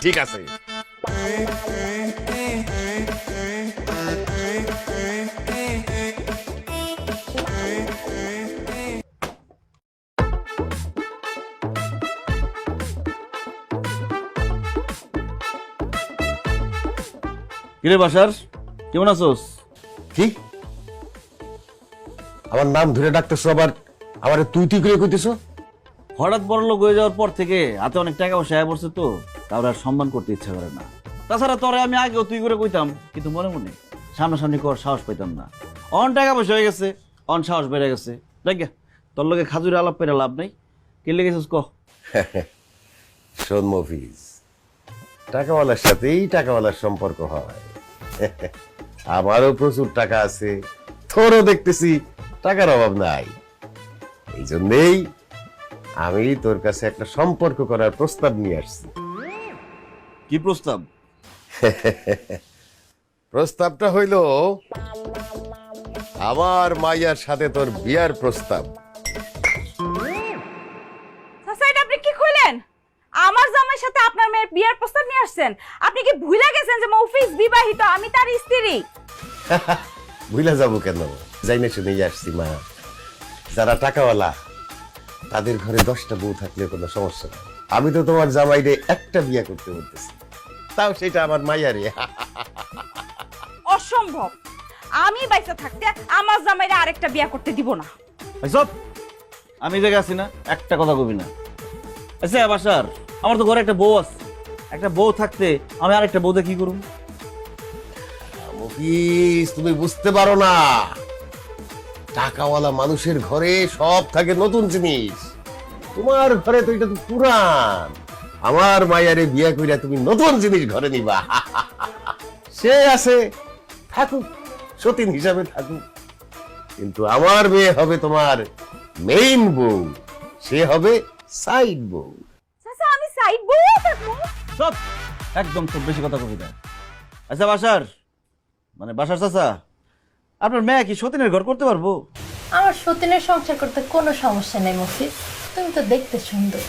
ঠিক আছে। কিরে বাসার, কেমন আছোস? কি আমার নাম ধরে ডাকতেছো, আবার আমার তুই তুই করে কইতেছো? হঠাৎ বড় লোক হয়ে যাওয়ার পর থেকে হাতে অনেক টাকা পয়সা আয় পড়ছে তো, তার আর সম্মান করতে ইচ্ছা করে না। তাছাড়া তোরে আমি আগেও তুই করে কইতাম, কিন্তু মনে মনে সামনাসামনি কর সাহস পাইতাম না। অন টাকা পয়সা হয়ে গেছে, অন সাহস বেড়ে গেছে। দেখ তোর লগে খাজুরে আলাপ পেরে লাভ নাই। কে লেগেছিস ক? শোন মফিজ, টাকাওয়ালার সাথেই টাকাওয়ালার সম্পর্ক হয়। আমারও প্রচুর টাকা আছে, তোরও দেখতেছি টাকার অভাব নাই। এই জন্যেই আমি তোর কাছে একটা সম্পর্ক করার প্রস্তাব নিয়ে আসছি। কি প্রস্তাব? প্রস্তাবটা হইল আমার মাইয়ার সাথে তোর বিয়ার প্রস্তাব। চাচা, এটা আপনি কি কইলেন? আমার জামাইয়ের সাথে আপনার মেয়ের বিয়ের প্রস্তাব নিয়ে আসছেন? আপনি কি ভুলে গেছেন যে মৌফিজ বিবাহিত, আমি তার স্ত্রী? ভুলে যাবো কেন, যাইনে শুনেই আসছি মা। যারা টাকাওয়ালা তাদের ঘরে 10টা বউ থাকলে কোনো সমস্যা নেই। আমি তো তোমার জামাইরে একটা বিয়ে করতে বলতেছি, তাও সেটা আমার মাইয়ারে। অসম্ভব। আমি বাইসা থাকতে আমার জামাইরে আরেকটা বিয়ে করতে দিব না। সব আমি দেখে আছি না, একটা কথা কবি না। আচ্ছা বাসার, আমার তো ঘরে একটা বউ আছে, একটা বউ থাকতে আমি আরেকটা বউতে কি করুম? মফিজ, তুমি বুঝতে পারো না, টাকাওয়ালা মানুষের ঘরে সব থাকে নতুন জিনিস। তোমার ঘরে তো এটা তো পুরান। আমার মায়ারে বিয়ে কইরা তুমি নতুন জিনিস ঘরে নিবা। সে আছে, থাকুক, সতীন হিসাবে থাকুক, কিন্তু আমার মেয়ে হবে তোমার মেইন বউ, সে হবে সাইড বউ। চাচা, আমি সাইড বউ থাকবো? সব একদম খুব বেশি কথা কবি না। আচ্ছা বাসার, মানে বাসার চাচা, আপনার মেয়ে কি সতীনের ঘর করতে পারবো? আমার সতীনের সংসার করতে কোনো সমস্যা নেই মফিজ, তুমি তো দেখতে সুন্দর,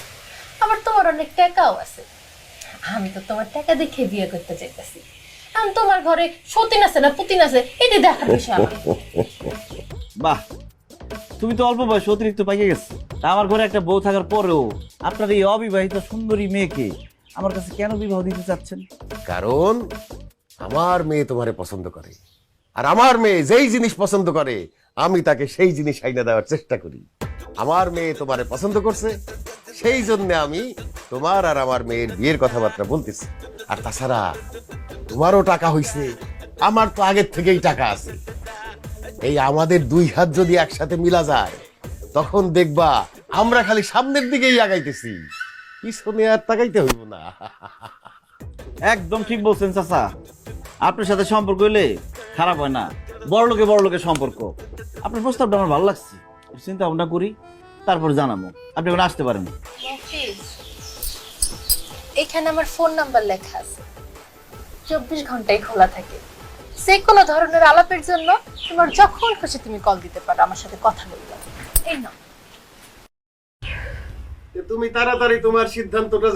আবার তোমার অনেক টাকাও আছে। আমি তো তোমার টাকা দেখে বিয়ে করতে চাইতেছি। আমি তোমার ঘরে সতীন আছে না পুতিন আছে এটি দেখার বিষয় আমার। বাহ, তুমি তো অল্প বয়স অতিরিক্ত পাইয়ে গেছে। তা আমার ঘরে একটা বউ থাকার পরেও আপনার এই অবিবাহিত সুন্দরী মেয়েকে আমার কাছে কেন বিবাহ দিতে চাচ্ছেন? কারণ আমার মেয়ে তোমারে পছন্দ করে, আর আমার মেয়ে যেই জিনিস পছন্দ করে আমি তাকে সেই জিনিস আইনা দেওয়ার চেষ্টা করি। আমার মেয়ে তোমারে পছন্দ করছে, সেই জন্য আমি তোমার আর আমার মেয়ের বিয়ের কথাবার্তা বলতেছি। আর তাছাড়া তোমারও টাকা হইছে, আমার তো আগের থেকেই টাকা আছে। এই আমাদের দুই হাত যদি একসাথে মিলা যায়, তখন দেখবা আমরা খালি সামনের দিকেই আগাইতেছি, পিছনে আর তাকাইতে হইব না। একদম ঠিক বলছেন চাচা, আপনার সাথে সম্পর্ক হইলে খারাপ হয় না, বড় লোকের সম্পর্ক। আপনার প্রস্তাবটা আমার ভালো লাগছে, চিন্তা ভাবনা করি, তারপরে জানাবো। আপনি এখন আসতে পারেন। মফিজ, এখানে আমার ফোন নাম্বার লেখা আছে, 24 ঘন্টাই খোলা থাকে। যে কোনো ধরনের আলাপের জন্য তোমার যখন খুশি তুমি কল দিতে পারো, আমার সাথে কথা বলতে। এই নাও। তুমি তাড়াতাড়ি তোমার সিদ্ধান্তটা